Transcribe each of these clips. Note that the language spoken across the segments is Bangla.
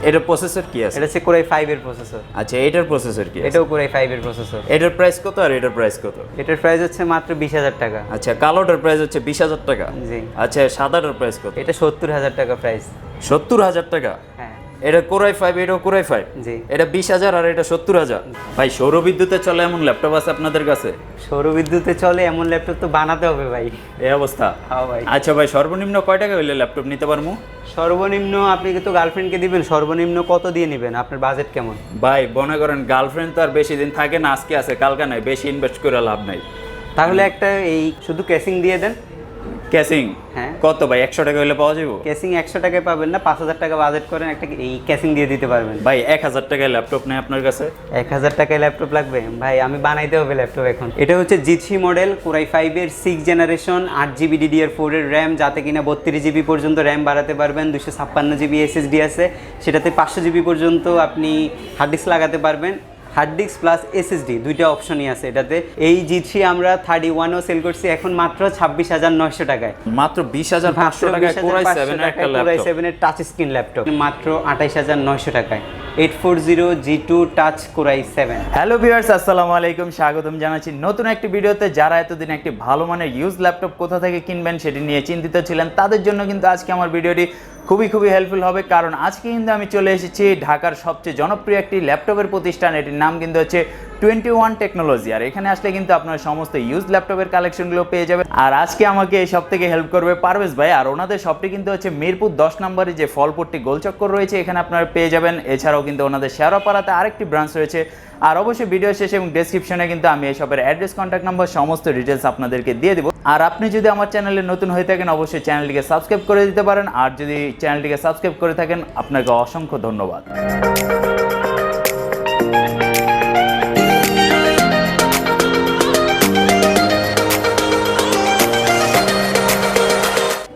এটার প্রসেসর কি আছে? এটা হচ্ছে কোরাই 5 এর প্রসেসর। আচ্ছা, এটার প্রসেসর কি আছে? এটাও কোরাই 5 এর প্রসেসর। এটার প্রাইস কত আর এটার প্রাইস কত? এটার প্রাইস হচ্ছে মাত্র 20,000 টাকা। আচ্ছা, কালোটার প্রাইস হচ্ছে 20,000 টাকা। জি। আচ্ছা, সাদাটার প্রাইস কত? এটা 70,000 টাকা প্রাইস। 70,000 টাকা? হ্যাঁ। এটা কোরাই 5, এটাও কোরাই 5। জি। এটা 20,000 আর এটা 70,000। ভাই, সৌরবিদ্যুতে চলে এমন ল্যাপটপ আছে আপনাদের কাছে? সৌরবিদ্যুতে চলে এমন ল্যাপটপ তো বানাতে হবে ভাই। এই অবস্থা? হ্যাঁ ভাই। আচ্ছা ভাই, সর্বনিম্ন কয় টাকা হইলে ল্যাপটপ নিতে পারবো? সর্বনিম্ন আপনি কিন্তু গার্লফ্রেন্ডকে দিবেন, সর্বনিম্ন কত দিয়ে নেবেন? আপনার বাজেট কেমন? ভাই, মনে করেন গার্লফ্রেন্ড তো আর বেশি দিন থাকে না, আজকে আছে কালকে নাই, বেশি ইনভেস্ট করে লাভ নাই। তাহলে একটা এই শুধু কেসিং দিয়ে দেন। ক্যাসিং? হ্যাঁ। কত ভাই, 100 টাকা হইলে পাওয়া যাবো? কেসিং 100 টাকায় পাবেন না, 5,000 টাকা বাজেট করেন, একটা এই কেসিং দিয়ে দিতে পারবেন। ভাই, 1,000 টাকায় ল্যাপটপ নেই আপনার কাছে? 1,000 টাকায় ল্যাপটপ লাগবে ভাই? আমি বানাইতে হবে ল্যাপটপ এখন। এটা হচ্ছে G3 মডেল, কোরাই 5 এর 6 জেনারেশন, 8GB DDR4 এর র্যাম, যাতে কিনা 32GB পর্যন্ত র্যাম বাড়াতে পারবেন। 256GB SSD আছে, সেটাতে 500GB পর্যন্ত আপনি হার্ড ডিস্ক লাগাতে পারবেন। হার্ড ডিস্ক প্লাস SSD দুইটা অপশনই আছে এটাতে। এই G3 আমরা 31ও সেল করছি এখন মাত্র 26,900 টাকায়। মাত্র 20,500 টাকায় কোরাই 7 এর একটা কোরাই ল্যাপটপ? 7 এর টাচ স্ক্রিন ল্যাপটপ মাত্র 28,900 টাকায়। 840 G2 touch core i 7। Hello viewers, আসসালামু আলাইকুম, স্বাগতম জানাচ্ছি নতুন একটি ভিডিওতে। যারা এতদিন একটি ভালো মানের ইউজ ল্যাপটপ কোথা থেকে কিনবেন সেটি নিয়ে চিন্তিত ছিলেন, তাদের জন্য কিন্তু আজকে আমার ভিডিওটি খুবই হেল্পফুল হবে। কারণ আজকে কিন্তু আমি চলে এসেছি ঢাকার সবচেয়ে জনপ্রিয় একটি ল্যাপটপের প্রতিষ্ঠান, এটির নাম কিন্তু হচ্ছে 21 টেকনোলজি। আর এখানে আসলে কিন্তু আপনারা সমস্ত ইউজ ল্যাপটপের কালেকশনগুলো পেয়ে যাবেন। আর আজকে আমাকে এই সব থেকে হেল্প করবে পারভেজ ভাই। আর ওনাদের শপটি কিন্তু হচ্ছে মিরপুর 10 নম্বরে যে ফলপট্টি গোলচক্কর রয়েছে, এখানে আপনারা পেয়ে যাবেন। এছাড়াও কিন্তু ওনাদের শেয়ারপাড়াতে আরেকটি ব্রাঞ্চ রয়েছে। আর অবশ্যই ভিডিও শেষে এবং ডেসক্রিপশনে কিন্তু আমি এই শপের অ্যাড্রেস, কন্ট্যাক্ট নাম্বার সমস্ত ডিটেলস আপনাদেরকে দিয়ে দেবো। আর আপনি যদি আমার চ্যানেলে নতুন হয়ে থাকেন, অবশ্যই চ্যানেলটিকে সাবস্ক্রাইব করে দিতে পারেন। আর যদি চ্যানেলটিকে সাবস্ক্রাইব করে থাকেন, আপনাকে অসংখ্য ধন্যবাদ।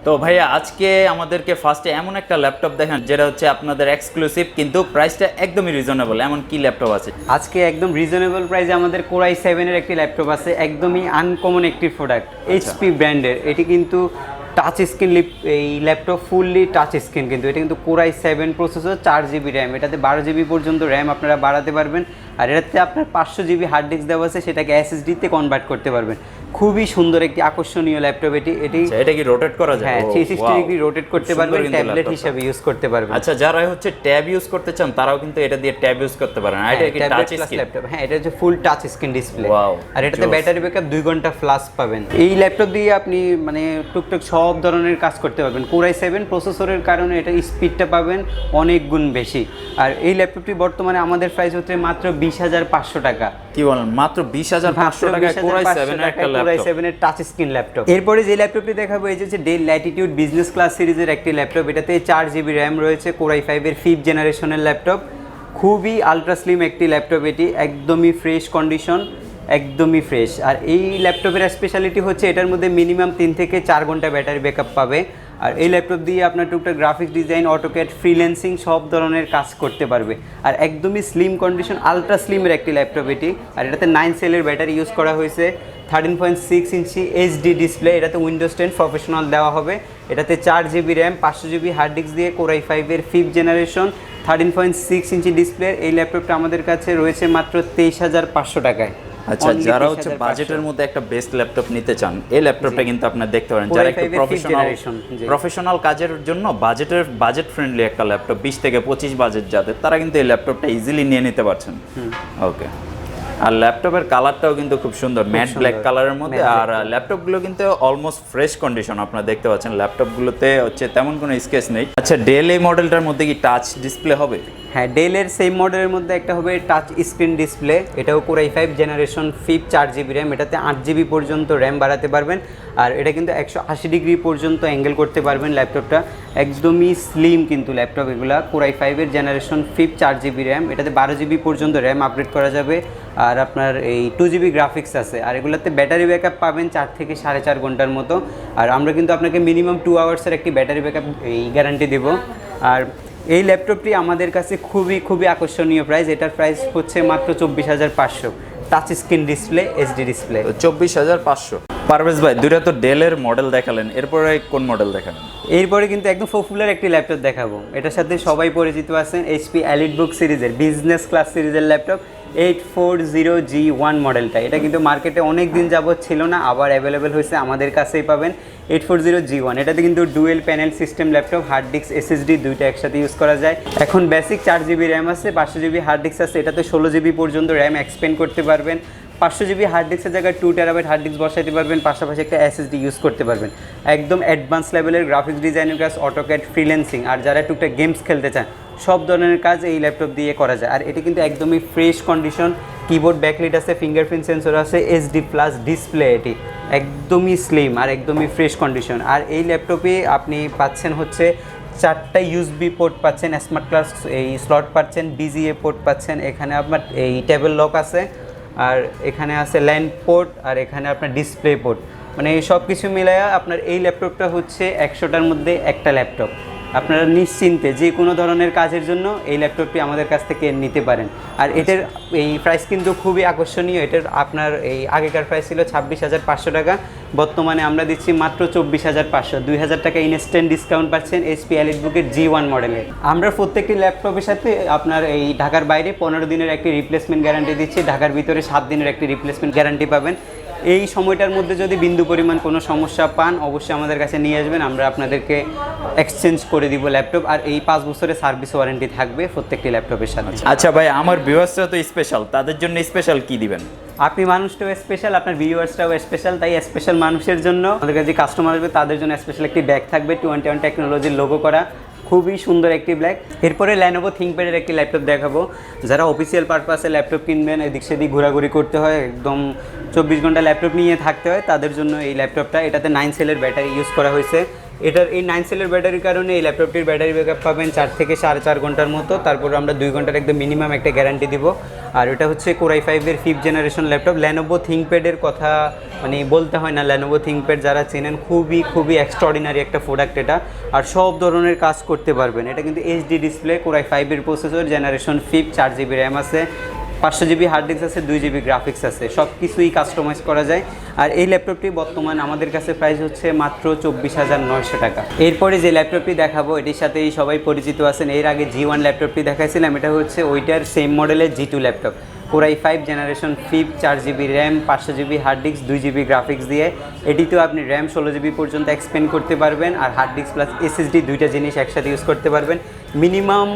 তো ভাইয়া, আজকে আমাদেরকে ফার্স্টে এমন একটা ল্যাপটপ দেখেন যেটা হচ্ছে আপনাদের এক্সক্লুসিভ, কিন্তু প্রাইসটা একদমই রিজনেবল। এমন কি ল্যাপটপ আছে আজকে? একদম রিজনেবল প্রাইসে আমাদের কোরাই 7 এর একটি ল্যাপটপ আছে, একদমই আনকমন একটি প্রোডাক্ট, HP ব্র্যান্ডের। এটি কিন্তু টাচ স্ক্রিন এই ল্যাপটপ, ফুললি টাচ স্ক্রিন। কিন্তু এটা কিন্তু কোরাই 7 প্রসেসর, 4GB র্যাম, এটাতে 12GB পর্যন্ত র্যাম আপনারা বাড়াতে পারবেন। আর এটাতে আপনার 500GB হার্ড ডিস্ক দেওয়া আছে, সেটাকে SSD-তে কনভার্ট করতে পারবেন। খুবই সুন্দর একটি আকর্ষণীয় ল্যাপটপ এটি। এটা কি রোটেট করা যায়? হ্যাঁ, 360 ডিগ্রি রোটেট করতে পারবেন, ট্যাবলেট হিসেবে ইউজ করতে পারবেন। আচ্ছা, যারা হচ্ছে ট্যাব ইউজ করতে চান তারাও কিন্তু এটা দিয়ে ট্যাব ইউজ করতে পারেন। আর এটা কি টাচ স্ক্রিন ল্যাপটপ? হ্যাঁ, এটা হচ্ছে full touch screen display. Wow. আর এটাতে ব্যাটারি ব্যাকআপ 2 ঘন্টা প্লাস পাবেন। এই ল্যাপটপ দিয়ে আপনি মানে টুকটাক সব ধরনের কাজ করতে পারবেন। কোরাই 7 প্রসেসরের কারণে এটা স্পিডটা পাবেন অনেক গুণ বেশি। আর এই ল্যাপটপটি বর্তমানে আমাদের প্রাইস হচ্ছে মাত্র 20,500 টাকা। কি বলেন? মাত্র 20,500 টাকায় কোরাই 7 এর একটা ল্যাপটপ? কোরাই 7 এর টাচ স্ক্রিন ল্যাপটপ। এরপরে যে ল্যাপটপটি দেখাবো, এই যে হচ্ছে ডেল ল্যাটিটিউড বিজনেস ক্লাস সিরিজের একটি ল্যাপটপ। এটাতে 4GB র্যাম রয়েছে, কোরাই 5 এর 5th জেনারেশনের ল্যাপটপ। খুবই আলট্রা স্লিম একটি ল্যাপটপ এটি, একদমই ফ্রেশ কন্ডিশন, একদমই ফ্রেশ। আর এই ল্যাপটপের স্পেশালিটি হচ্ছে এটার মধ্যে মিনিমাম 3 থেকে 4 ঘন্টা ব্যাটারি ব্যাকআপ পাবে। আর এই ল্যাপটপ দিয়ে আপনার টুকটাক গ্রাফিক্স ডিজাইন, অটোক্যাড, ফ্রিল্যান্সিং সব ধরনের কাজ করতে পারবে। আর একদমই স্লিম কন্ডিশন, আলট্রা স্লিমের একটি ল্যাপটপ এটি। আর এটাতে 9 সেলের ব্যাটারি ইউজ করা হয়েছে, 13.6 ইঞ্চি HD ডিসপ্লে। এটাতে উইন্ডোজ 10 প্রফেশনাল দেওয়া হবে। এটাতে 4GB RAM, 500GB hard disk দিয়ে কোরাই 5 এর 5th জেনারেশন, 13.6 ইঞ্চি ডিসপ্লে। এই ল্যাপটপটা আমাদের কাছে রয়েছে মাত্র 23,500 টাকায়। আচ্ছা, যারা হচ্ছে বাজেটের মধ্যে একটা বেস্ট ল্যাপটপ নিতে চান, এই ল্যাপটপটা কিন্তু আপনি দেখতে পারেন। যারা একটু প্রফেশনাল কাজের জন্য বাজেট ফ্রেন্ডলি একটা ল্যাপটপ, 20 থেকে 25 বাজেট যাদের, তারা কিন্তু এই ল্যাপটপটা ইজিলি নিয়ে নিতে পারছেন। ওকে। আর ল্যাপটপের কালারটাও কিন্তু খুব সুন্দর, ম্যাট ব্ল্যাক কালারের মধ্যে। আর ল্যাপটপগুলো কিন্তু অলমোস্ট ফ্রেশ কন্ডিশন, আপনারা দেখতে পাচ্ছেন। ল্যাপটপগুলোতে হচ্ছে তেমন কোনো স্কেচ নেই। আচ্ছা, ডেল এই মডেলটার মধ্যে কি টাচ ডিসপ্লে হবে? হ্যাঁ, ডেলের সেম মডেলের মধ্যে একটা হবে টাচ স্ক্রিন ডিসপ্লে। এটাও কোরাই 5 জেনারেশন 5, 4GB র্যাম, এটাতে 8GB পর্যন্ত র্যাম বাড়াতে পারবেন। আর এটা কিন্তু 180 ডিগ্রি পর্যন্ত অ্যাঙ্গেল করতে পারবেন ল্যাপটপটা। একদমই স্লিম কিন্তু ল্যাপটপ এগুলা। কোরাই 5 এর জেনারেশন 5, 4GB র্যাম, এটাতে 12GB পর্যন্ত র্যাম আপডেট করা যাবে। আর আপনার এই 2GB গ্রাফিক্স আছে। আর এগুলোতে ব্যাটারি ব্যাকআপ পাবেন 4 থেকে 4.5 ঘন্টার মতো। আর আমরা কিন্তু আপনাকে মিনিমাম 2 আওয়ার্সের একটি ব্যাটারি ব্যাকআপ এই গ্যারান্টি দেব। আর এই ল্যাপটপটি আমাদের কাছে খুবই আকর্ষণীয় প্রাইস। এটার প্রাইস হচ্ছে মাত্র 24,500, touch screen display, HD display. 24,500? Parvez ভাই, দুইটা তো ডেলের মডেল দেখালেন, এরপরে কোন মডেল দেখালেন? এরপরে কিন্তু একদম পপুলার একটি ল্যাপটপ দেখাবো, এটার সাথে সবাই পরিচিত আছেন, এইচপি এলিটবুক সিরিজের বিজনেস ক্লাস সিরিজের ল্যাপটপ 840G1 মডেলটা। এটা কিন্তু মার্কেটে অনেক দিন যাবত ছিল না, আবার অ্যাভেলেবেল হয়েছে, আমাদের কাছেই পাবেন 840G1। এটাতে কিন্তু dual panel system laptop, hard disk SSD দুইটা একসাথে ইউজ করা যায়। এখন বেসিক 4GB র্যাম আছে, 500GB হার্ড ডিস্ক আছে, এটাতে 16GB পর্যন্ত র্যাম এক্সপেন্ড করতে পারবেন। 500GB হার্ড ডিস্কের জায়গায় 2TB হার্ড ডিস্ক বসাইতে পারবেন, পাশাপাশি একটা এসএসডি ইউজ করতে পারবেন। একদম অ্যাডভান্স লেভেলের গ্রাফিক্স ডিজাইনের কাজ, অটোক্যাড, ফ্রিল্যান্সিং, আর যারা টুকটাক গেমস খেলতে চান সব ধরনের কাজ এই ল্যাপটপ দিয়ে করা যায়। আর এটি কিন্তু একদমই ফ্রেশ কন্ডিশন, কিবোর্ড ব্যাকলাইট আছে, ফিঙ্গারপ্রিন্ট সেন্সর আছে, এইচডি প্লাস ডিসপ্লে, এটি একদমই স্লিম আর একদমই ফ্রেশ কন্ডিশন। আর এই ল্যাপটপে আপনি পাচ্ছেন হচ্ছে 4টা ইউএসবি পোর্ট পাচ্ছেন, স্মার্ট ক্লাস এই স্লট পাচ্ছেন, বিজিএ পোর্ট পাচ্ছেন, এখানে আপনার এই টেবিল লক আছে, আর এখানে আছে ল্যান্ড পোর্ট, আর এখানে আপনার ডিসপ্লে পোর্ট। মানে এই সব কিছু মিলায়া আপনার এই ল্যাপটপটা হচ্ছে 100টার মধ্যে একটা ল্যাপটপ। আপনারা নিশ্চিন্তে যে কোনো ধরনের কাজের জন্য এই ল্যাপটপটি আমাদের কাছ থেকে নিতে পারেন। আর এটার এই প্রাইস কিন্তু খুবই আকর্ষণীয়। এটার আপনার এই আগেকার প্রাইস ছিল 26,500 টাকা, বর্তমানে আমরা দিচ্ছি মাত্র 24,500, 2,000 টাকা ইনস্ট্যান্ট ডিসকাউন্ট পাচ্ছেন এইচপি এলিটবুকের G1 মডেলের। আমরা প্রত্যেকটি ল্যাপটপের সাথে আপনার এই ঢাকার বাইরে 15 দিনের একটি রিপ্লেসমেন্ট গ্যারান্টি দিচ্ছি, ঢাকার ভিতরে 7 দিনের একটি রিপ্লেসমেন্ট গ্যারান্টি পাবেন। এই সময়টার মধ্যে যদি বিন্দু পরিমাণ কোনো সমস্যা পান অবশ্যই আমাদের কাছে নিয়ে আসবেন, আমরা আপনাদেরকে এক্সচেঞ্জ করে দিব ল্যাপটপ। আর এই 5 বছরের সার্ভিস ওয়ারেন্টি থাকবে প্রত্যেকটি ল্যাপটপের সাথে। আচ্ছা ভাই, আমার ভিউয়ার্সরা তো স্পেশাল, তাদের জন্য স্পেশাল কি দিবেন? আপনি মানুষটাও স্পেশাল, আপনার ভিউয়ার্সটাও স্পেশাল, তাই স্পেশাল মানুষের জন্য আমাদের কাছে যে কাস্টমার আসবে তাদের জন্য স্পেশাল একটি ব্যাগ থাকবে 21 টেকনোলজির লোগো করা, খুবই সুন্দর একটি ব্ল্যাক। এরপরে ল্যানোভো থিংকপ্যাডের একটি ল্যাপটপ দেখাবো, যারা অফিসিয়াল পারপাসে ল্যাপটপ কিনবেন, এদিক সেদিক ঘোরাঘুরি করতে হয়, একদম 24 ঘন্টা ল্যাপটপ নিয়ে থাকতে হয়, তাদের জন্য এই ল্যাপটপটা। এটাতে 9 সেলের ব্যাটারি ইউজ করা হয়েছে। এটার এই 9 সেলের ব্যাটারির কারণে এই ল্যাপটপটির ব্যাটারি ব্যাকআপ পাবেন 4 থেকে 4.5 ঘন্টার মতো। তারপর আমরা 2 ঘন্টার একদম মিনিমাম একটা গ্যারান্টি দিব। আর এটা হচ্ছে Core i5-এর 5th জেনারেশন ল্যাপটপ। ল্যানোভো থিংকপ্যাডের কথা মানে বলতে হয় না, ল্যানোভো থিংকপ্যাড যারা চেনেন খুবই এক্সট্রাঅর্ডিনারি একটা প্রোডাক্ট এটা, আর সব ধরনের কাজ করতে পারবেন। এটা কিন্তু এইচডি ডিসপ্লে, Core i5-এর প্রসেসর, জেনারেশন 5, 4GB র্যাম আছে, 500GB হার্ড ডিস্ক আছে, 2GB গ্রাফিক্স আছে, সব কিছুই কাস্টমাইজ করা যায়। আর এই ল্যাপটপটি বর্তমান আমাদের কাছে প্রাইস হচ্ছে মাত্র 24,900 টাকা। এরপরে যে ল্যাপটপটি দেখাবো এটির সাথেই সবাই পরিচিত আছেন, এর আগে G1 ল্যাপটপটি দেখাইছিলাম, এটা হচ্ছে ওইটার সেম মডেলের G2 laptop, Core i5 generation 5, 4GB RAM, 500GB hard disk, 2GB graphics দিয়ে। এটিতেও আপনি র্যাম 16GB পর্যন্ত এক্সপেন্ড করতে পারবেন, আর হার্ড ডিস্ক প্লাস এসএসডি দুইটা জিনিস একসাথে ইউজ করতে পারবেন। মিনিমাম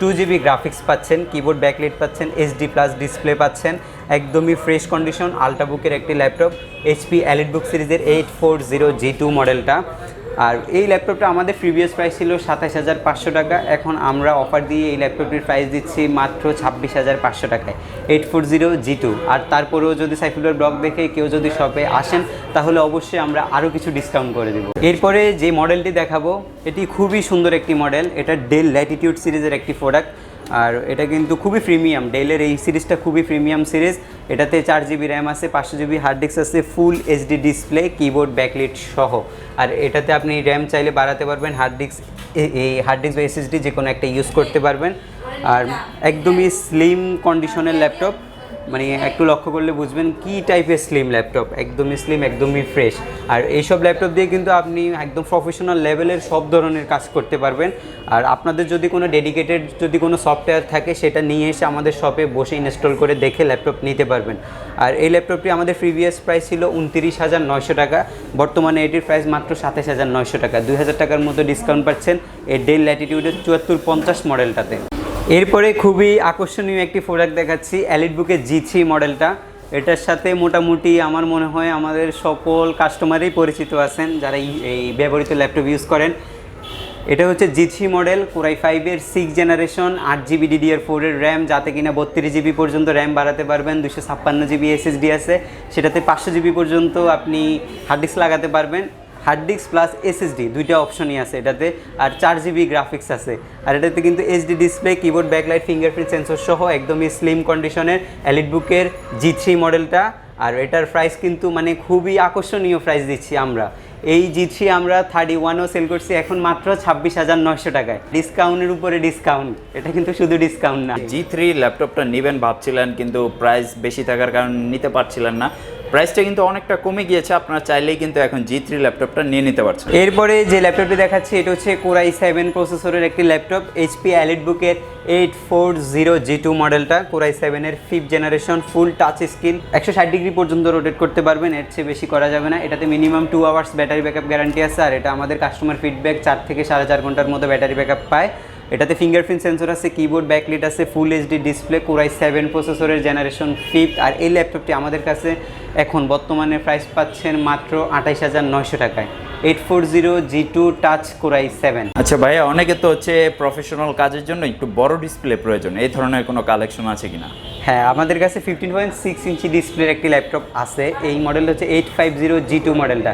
2GB গ্রাফিক্স পাচ্ছেন, কিবোর্ড ব্যাকলাইট পাচ্ছেন, এইচডি প্লাস ডিসপ্লে পাচ্ছেন, একদমই ফ্রেশ কন্ডিশন আল্ট্রাবুকের একটি ল্যাপটপ, এইচপি এলিটবুক সিরিজের 840G2 মডেলটা। আর এই ল্যাপটপটা আমাদের প্রিভিয়াস প্রাইস ছিল 27,500 টাকা, এখন আমরা অফার দিয়ে এই ল্যাপটপটির প্রাইস দিচ্ছি মাত্র 26,500 টাকায়, 840G2। আর তারপরেও যদি সাইফুলের ব্লগ দেখে কেউ যদি শপে আসেন তাহলে অবশ্যই আমরা আরও কিছু ডিসকাউন্ট করে দেবো। এরপরে যে মডেলটি দেখাবো এটি খুবই সুন্দর একটি মডেল, এটা ডেল ল্যাটিটিউড সিরিজের একটি প্রোডাক্ট। আর এটা কিন্তু খুবই প্রিমিয়াম, ডেলের এই সিরিজটা খুবই প্রিমিয়াম সিরিজ। এটাতে 4GB র্যাম আছে, 500GB হার্ড ডিস্ক আছে, full HD display, keyboard backlight সহ। আর এটাতে আপনি র্যাম চাইলে বাড়াতে পারবেন, হার্ড ডিস্ক বা এসএসডি যে কোনো একটা ইউজ করতে পারবেন। আর একদমই স্লিম কন্ডিশনের ল্যাপটপ, মানে একটু লক্ষ্য করলে বুঝবেন কি টাইপের স্লিম ল্যাপটপ, একদমই স্লিম, একদমই ফ্রেশ। আর এইসব ল্যাপটপ দিয়ে কিন্তু আপনি একদম প্রফেশনাল লেভেলের সব ধরনের কাজ করতে পারবেন। আর আপনাদের যদি কোনো ডেডিকেটেড যদি কোনো সফটওয়্যার থাকে সেটা নিয়ে এসে আমাদের শপে বসে ইনস্টল করে দেখে ল্যাপটপ নিতে পারবেন। আর এই ল্যাপটপটি আমাদের প্রিভিয়াস প্রাইস ছিল 29,900 টাকা, বর্তমানে এটির প্রাইস মাত্র 27,900 টাকা, 2,000 টাকার মতো ডিসকাউন্ট পাচ্ছেন এই ডেল ল্যাটিটিউডের 7450 মডেলটাতে। এরপরে খুবই আকর্ষণীয় একটি প্রোডাক্ট দেখাচ্ছি, এলিটবুকের G3 মডেলটা। এটার সাথে মোটামুটি আমার মনে হয় আমাদের সকল কাস্টমারই পরিচিত আছেন যারা এই ব্যবহৃত ল্যাপটপ ইউজ করেন। এটা হচ্ছে G3 মডেল, Core i5-এর 6th জেনারেশন, 8GB DDR4-এর র্যাম, যাতে কিনা 32GB পর্যন্ত র্যাম বাড়াতে পারবেন, 256GB এসএসডি আছে, সেটাতে 500GB পর্যন্ত আপনি হার্ড ডিস্ক লাগাতে পারবেন, হার্ড ডিস্ক প্লাস এসএসডি দুইটা অপশনই আছে এটাতে, আর 4GB গ্রাফিক্স আছে। আর এটাতে কিন্তু HD display, keyboard backlight, fingerprint sensor সহ একদমই স্লিম কন্ডিশনের এলিটবুকের G3 মডেলটা। আর এটার প্রাইস কিন্তু মানে খুবই আকর্ষণীয় প্রাইস দিচ্ছি আমরা। এই G3 আমরা 31ও সেল করছি এখন মাত্র 26,900 টাকায়, ডিসকাউন্টের উপরে ডিসকাউন্ট, এটা কিন্তু শুধু ডিসকাউন্ট না। G3 ল্যাপটপটা নেবেন ভাবছিলেন কিন্তু প্রাইস বেশি থাকার কারণে নিতে পারছিলেন না, প্রাইসটা কিন্তু অনেকটা কমে গিয়েছে, আপনারা চাইলেই কিন্তু এখন G3 ল্যাপটপটা নিয়ে নিতে পারছেন। এরপরে যে ল্যাপটপটি দেখাচ্ছি এটা হচ্ছে Core i7 প্রসেসরের একটি ল্যাপটপ, HP EliteBook-এর 840G2 মডেলটা, Core i7 এর 5th জেনারেশন, ফুল টাচ স্ক্রিন, 160 ডিগ্রি পর্যন্ত রোটেট করতে পারবেন, এর চেয়ে বেশি করা যাবে না। এটাতে minimum 2 hours battery backup guarantee আছে, আর এটা আমাদের কাস্টমার ফিডব্যাক 4 থেকে 4.5 ঘন্টার মতো ব্যাটারি ব্যাকআপ পায়। এটাতে ফিঙ্গারপ্রিন্ট সেন্সর আছে, কিবোর্ড ব্যাকলাইট আছে, full HD display, Core i7 প্রসেসরের জেনারেশন 5th। আর এই ল্যাপটপটি আমাদের কাছে এখন বর্তমানে প্রাইস পাচ্ছেন মাত্র 28,900 টাকায়, 840G2 টাচ Core i7। আচ্ছা ভাইয়া, অনেকে তো হচ্ছে প্রফেশনাল কাজের জন্য একটু বড় ডিসপ্লে প্রয়োজন, এই ধরনের কোনো কালেকশন আছে কিনা? হ্যাঁ, আমাদের কাছে 15.6 ইঞ্চি ডিসপ্লের একটি ল্যাপটপ আছে। এই মডেলটা হচ্ছে 850G2 মডেলটা।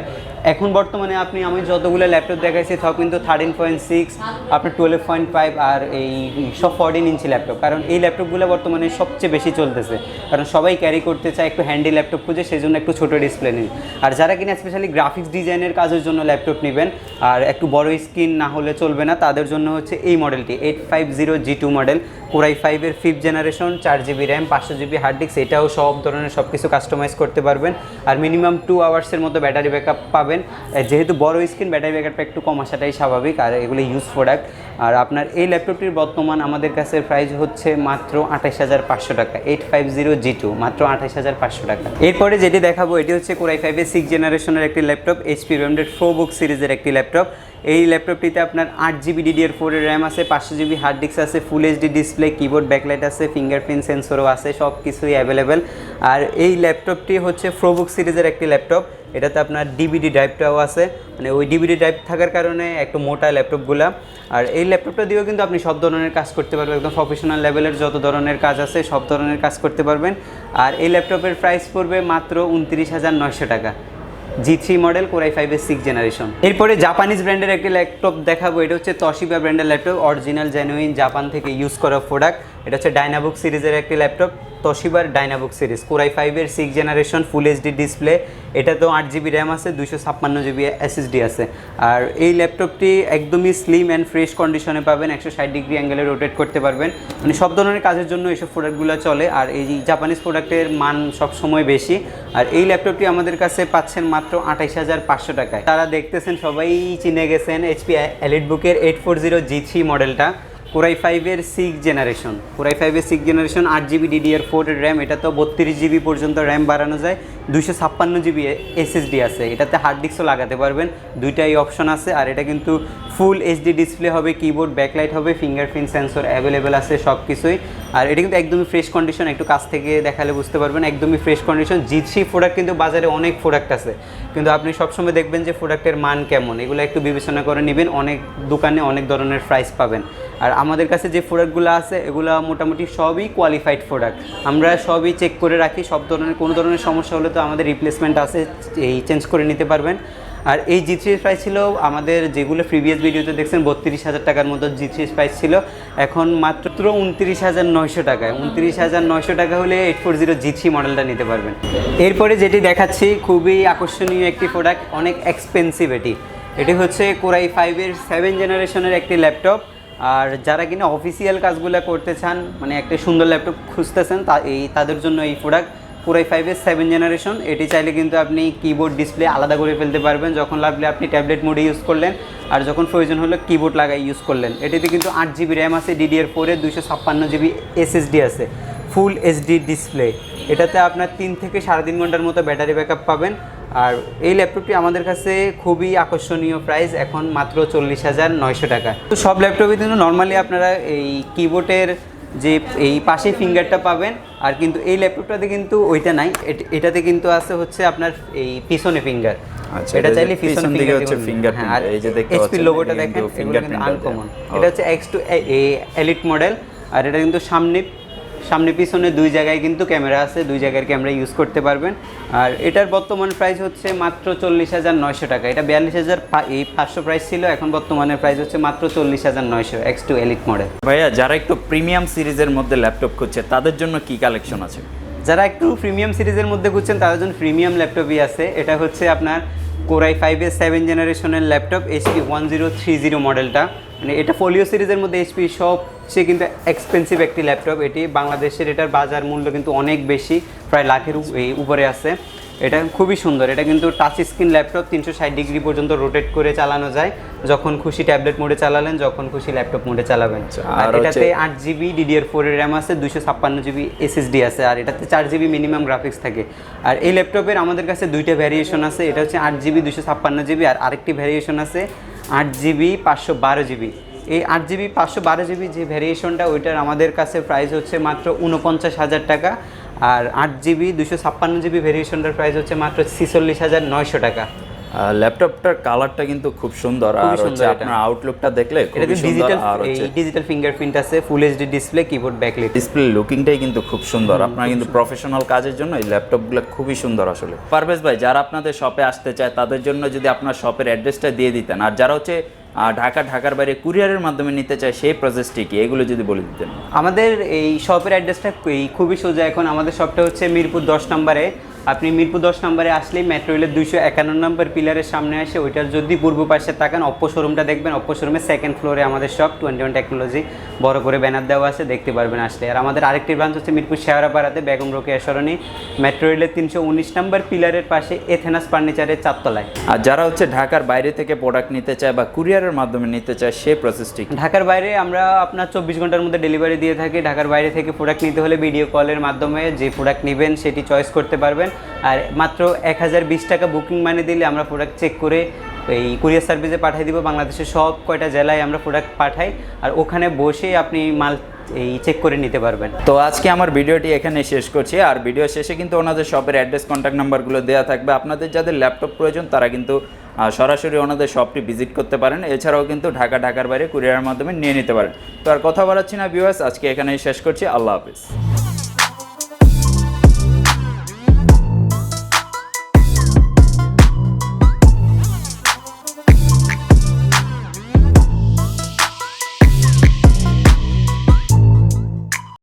এখন বর্তমানে আমি যতগুলো ল্যাপটপ দেখাইছি সব কিন্তু 13.6, আপনার 12.5 আর এই সব 14 ইঞ্চি ল্যাপটপ, কারণ এই ল্যাপটপগুলো বর্তমানে সবচেয়ে বেশি চলতেছে, কারণ সবাই ক্যারি করতে চায় একটু হ্যান্ডি ল্যাপটপ খুঁজে, সেই জন্য একটু ছোটো ডিসপ্লে নিন। আর যারা কিনা স্পেশালি গ্রাফিক্স ডিজাইনের কাজের জন্য ল্যাপটপ নেবেন আর একটু বড় স্ক্রিন না হলে চলবে না, তাদের জন্য হচ্ছে এই মডেলটি 850G2 মডেল, Core i5 এর 5th generation, 4GB RAM, 500GB hard disk, এটাও সব ধরনের সব কিছু কাস্টমাইজ করতে পারবেন। আর মিনিমাম 2 আওয়ার্সের মতো ব্যাটারি ব্যাকআপ পাবেন। যেহেতু বড় স্ক্রিন, ব্যাটারি ব্যাকআপটা একটু কম আসাটাই স্বাভাবিক, আর এগুলো ইউজ প্রোডাক্ট। আর আপনার এই ল্যাপটপটির বর্তমান আমাদের কাছে প্রাইস হচ্ছে মাত্র 28,500 টাকা, 850G2 মাত্র 28,500 টাকা। এরপরে যেটি দেখাবো এটি হচ্ছে Core i5 এর 6th জেনারেশনের একটি ল্যাপটপ, HP RAMD ProBook সিরিজের একটি ল্যাপটপ। এই ল্যাপটপটিতে আপনার 8GB DDR4 এর র্যাম আছে, 500GB হার্ড ডিস্ক আছে, full HD display, keyboard backlight আছে, ফিঙ্গারপ্রিন্ট সেন্সরও আছে, সব কিছুই অ্যাভেলেবেল। আর এই ল্যাপটপটি হচ্ছে ProBook সিরিজের একটি ল্যাপটপ, এটাতে আপনার DVD ড্রাইভটাও আছে, মানে ওই DVD ড্রাইভ থাকার কারণে একটু মোটা ল্যাপটপগুলো। আর এই ল্যাপটপটা দিয়েও কিন্তু আপনি সব ধরনের কাজ করতে পারবেন, একদম প্রফেশনাল লেভেলের যত ধরনের কাজ আছে সব ধরনের কাজ করতে পারবেন। আর এই ল্যাপটপের প্রাইস পড়বে মাত্র 29,900 টাকা, G3 মডেল, Core i5 এর 6th জেনারেশন। এরপরে জাপানিজ ব্র্যান্ডের একটি ল্যাপটপ দেখাবো, এটা হচ্ছে Toshiba ব্র্যান্ডের ল্যাপটপ, অরিজিনাল জেনুইন জাপান থেকে ইউজ করা প্রোডাক্ট। এটা হচ্ছে Dynabook সিরিজের একটি laptop, Toshiba Dynabook series, Core i5 এর 6th জেনারেশন, ফুল এইচডি ডিসপ্লে, এটাতেও 8GB র্যাম আছে, 256GB SSD আছে। আর এই ল্যাপটপটি একদমই স্লিম অ্যান্ড ফ্রেশ কন্ডিশনে পাবেন, 160 ডিগ্রি অ্যাঙ্গেলে রোটেট করতে পারবেন, মানে সব ধরনের কাজের জন্য এইসব প্রোডাক্টগুলো চলে। আর এই জাপানিজ প্রোডাক্টের মান সবসময় বেশি। আর এই ল্যাপটপটি আমাদের কাছে পাচ্ছেন মাত্র 28,500 টাকায়। তারা দেখতেছেন সবাই চিনে গেছেন HP EliteBook-এর 840G3 মডেলটা, Core i5 এর 6th জেনারেশন, Core i5 এর 6th জেনারেশন, 8GB DDR4 এর র্যাম, এটা তো 32GB পর্যন্ত র্যাম বাড়ানো যায়, 256GB SSD আছে, এটাতে হার্ড ডিস্কও লাগাতে পারবেন, দুইটাই অপশন আছে। আর এটা কিন্তু ফুল এইচডি ডিসপ্লে হবে, কিবোর্ড ব্যাকলাইট হবে, ফিঙ্গারপ্রিন্ট সেন্সর অ্যাভেলেবেল আছে সব কিছুই। আর এটা কিন্তু একদমই ফ্রেশ কন্ডিশন, একটু কাছ থেকে দেখালে বুঝতে পারবেন, একদমই ফ্রেশ কন্ডিশন। G3 প্রোডাক্ট কিন্তু বাজারে অনেক প্রোডাক্ট আছে, কিন্তু আপনি সবসময় দেখবেন যে প্রোডাক্টের মান কেমন, এগুলো একটু বিবেচনা করে নেবেন, অনেক দোকানে অনেক ধরনের প্রাইস পাবেন। আর আমাদের কাছে যে প্রোডাক্টগুলো আছে এগুলো মোটামুটি সবই কোয়ালিফাইড প্রোডাক্ট, আমরা সবই চেক করে রাখি, সব ধরনের কোনো ধরনের সমস্যা হলে তো আমাদের রিপ্লেসমেন্ট আছে, এই চেঞ্জ করে নিতে পারবেন। আর এই G3 প্রাইস ছিল আমাদের যেগুলো প্রিভিয়াস ভিডিওতে দেখছেন 32,000 টাকার মতো G3 প্রাইস ছিল, এখন মাত্র 29,900 টাকায়। 29,900 টাকা হলে 840G3 মডেলটা নিতে পারবেন। এরপরে যেটি দেখাচ্ছি খুবই আকর্ষণীয় একটি প্রোডাক্ট, অনেক এক্সপেন্সিভ এটি হচ্ছে Core i5 এর 7th জেনারেশনের একটি ল্যাপটপ। আর যারা কিনা অফিসিয়াল কাজগুলো করতে চান, মানে একটা সুন্দর ল্যাপটপ খুঁজতেছেন, তাদের জন্য এই প্রোডাক্ট Core i5 এর 7th জেনারেশন। এটি চাইলে কিন্তু আপনি কিবোর্ড ডিসপ্লে আলাদা করে ফেলতে পারবেন, যখন লাগলে আপনি ট্যাবলেট মোডে ইউজ করলেন, আর যখন প্রয়োজন হলো কিবোর্ড লাগাই ইউজ করলেন। এটিতে কিন্তু 8GB র্যাম আছে, DDR4 এর 256GB SSD আছে, ফুল এইচডি ডিসপ্লে, এটাতে আপনার 3 থেকে 3.5 ঘন্টার মতো ব্যাটারি ব্যাকআপ পাবেন। আর এই ল্যাপটপটি আমাদের কাছে খুবই আকর্ষণীয় প্রাইস, এখন মাত্র 40,900 টাকা। তো সব ল্যাপটপে কিন্তু নর্মালি আপনারা এই কিবোর্ডের যে এই পাশে ফিঙ্গারটা পাবেন, আর কিন্তু এই ল্যাপটপটাতে কিন্তু ওইটা নাই, এটাতে কিন্তু আছে হচ্ছে আপনার এই পিছনে ফিঙ্গার। আচ্ছা, এটা চাইলে পিছনে দিকে হচ্ছে ফিঙ্গার, আর এই যে দেখতে HP লোগোটা দেখেন, এগুলো কিন্তু আনকমন। এটা হচ্ছে X2 Elite মডেল, আর এটা কিন্তু সামনে পিছনে দুই জায়গায় কিন্তু ক্যামেরা আছে, দুই জায়গার ক্যামেরা ইউজ করতে পারবেন। আর এটার বর্তমান প্রাইস হচ্ছে মাত্র 40,900 টাকা, এটা 42,500 প্রাইস ছিল, এখন বর্তমানে প্রাইস হচ্ছে মাত্র 40,900, X2 Elite মডেল। ভাইয়া, যারা একটু প্রিমিয়াম সিরিজের মধ্যে ল্যাপটপ খুঁজছে তাদের জন্য কি কালেকশন আছে? যারা একটু প্রিমিয়াম সিরিজের মধ্যে খুঁজছেন তাদের জন্য প্রিমিয়াম ল্যাপটপই আছে। এটা হচ্ছে আপনার Core i5 এর 7th জেনারেশনের ল্যাপটপ, HP 1030 মডেলটা, মানে এটা ফোলিও সিরিজের মধ্যে HP সবচেয়ে কিন্তু এক্সপেন্সিভ একটি ল্যাপটপ। এটি বাংলাদেশের এটার বাজার মূল্য কিন্তু অনেক বেশি, প্রায় লাখের উপরে আছে। এটা খুবই সুন্দর, এটা কিন্তু টাচ স্ক্রিন ল্যাপটপ, 360 ডিগ্রি পর্যন্ত রোটেট করে চালানো যায়, যখন খুশি ট্যাবলেট মোডে চালালেন, যখন খুশি ল্যাপটপ মোডে চালাবেন। আর এটাতে 8GB DDR4 এর র্যাম আছে, 256GB SSD আছে, আর এটাতে 4GB মিনিমাম গ্রাফিক্স থাকে। আর এই ল্যাপটপের আমাদের কাছে দুইটা ভ্যারিয়েশন আছে, এটা হচ্ছে 8GB 256GB, আর আরেকটি ভ্যারিয়েশন আছে 8GB 512GB। এই 8GB 512GB যে ভ্যারিয়েশনটা, ওইটার আমাদের কাছে প্রাইস হচ্ছে মাত্র 49,000 টাকা, আর 8GB 256GB ভ্যারিয়েশনটার প্রাইস হচ্ছে মাত্র 46,900 টাকা। ল্যাপটপটার কালারটা কিন্তু খুব সুন্দর, আর হচ্ছে আপনার আউটলুকটা দেখলে খুব সুন্দর, আর হচ্ছে ডিজিটাল ফিঙ্গারপ্রিন্ট আছে, full HD display, keyboard backlight. Display লুকিংটাই কিন্তু খুব সুন্দর। আপনারা কিন্তু প্রফেশনাল কাজের জন্য এই ল্যাপটপগুলো খুবই সুন্দর আসলে। পারভেজ ভাই, যারা আপনাদের শপে আসতে চায় তাদের জন্য যদি আপনার শপের অ্যাড্রেসটা দিয়ে দিতেন, আর যারা হচ্ছে ঢাকার বাইরে কুরিয়ারের মাধ্যমে নিতে চায় সেই প্রসেসটি কি, এগুলো যদি বলে দিতেন। আমাদের এই শপের অ্যাড্রেসটা খুবই সোজা। এখন আমাদের শপটা হচ্ছে মিরপুর 10 নম্বরে। আপনি মিরপুর 10 নম্বরে আসলেই মেট্রো রেলের 251 নম্বর পিলারের সামনে আসে, ওইটার যদি পূর্ব পাশে তাকান অপ্পো শোরুমটা দেখবেন। অপ্পো শোরুমের সেকেন্ড ফ্লোরে আমাদের শপ 21 টেকনোলজি বড় করে ব্যানার দেওয়া আছে, দেখতে পারবেন আসলে। আর আমাদের আরেকটি ব্রাঞ্চ হচ্ছে মিরপুর শেওড়াপাড়াতে, বেগম রোকেয়া সরণি, মেট্রো রেলের 319 নম্বর পিলারের পাশে, এথেনাস ফার্নিচারের 4 তলায়। আর যারা হচ্ছে ঢাকার বাইরে থেকে প্রোডাক্ট নিতে চায় বা কুরিয়ারের মাধ্যমে নিতে চায় সেই প্রসেসটি কি? ঢাকার বাইরে আমরা আপনার 24 ঘন্টার মধ্যে ডেলিভারি দিয়ে থাকি। ঢাকার বাইরে থেকে প্রোডাক্ট নিতে হলে ভিডিও কলের মাধ্যমে যে প্রোডাক্ট নেবেন সেটি চয়েস করতে পারবেন। আর মাত্র 1020 টাকা বুকিং মানি দিলে আমরা প্রোডাক্ট চেক করে এই কুরিয়ার সার্ভিসে পাঠিয়ে দিব। বাংলাদেশের সব কয়টা জেলায় আমরা প্রোডাক্ট পাঠাই, আর ওখানে বসেই আপনি মাল এই চেক করে নিতে পারবেন। তো আজকে আমার ভিডিওটি এখানে শেষ করছি, আর ভিডিও শেষে কিন্তু ওনাদের শপের অ্যাড্রেস, কন্ট্যাক্ট নাম্বারগুলো দেওয়া থাকবে। আপনাদের যাদের ল্যাপটপ প্রয়োজন তারা কিন্তু সরাসরি ওনাদের শপটি ভিজিট করতে পারেন। এছাড়াও কিন্তু ঢাকার বাইরে কুরিয়ারের মাধ্যমে নিয়ে নিতে পারেন। তো আর কথা বাড়াচ্ছি না ভিউয়ার্স, আজকে এখানেই শেষ করছি। আল্লাহ হাফিজ।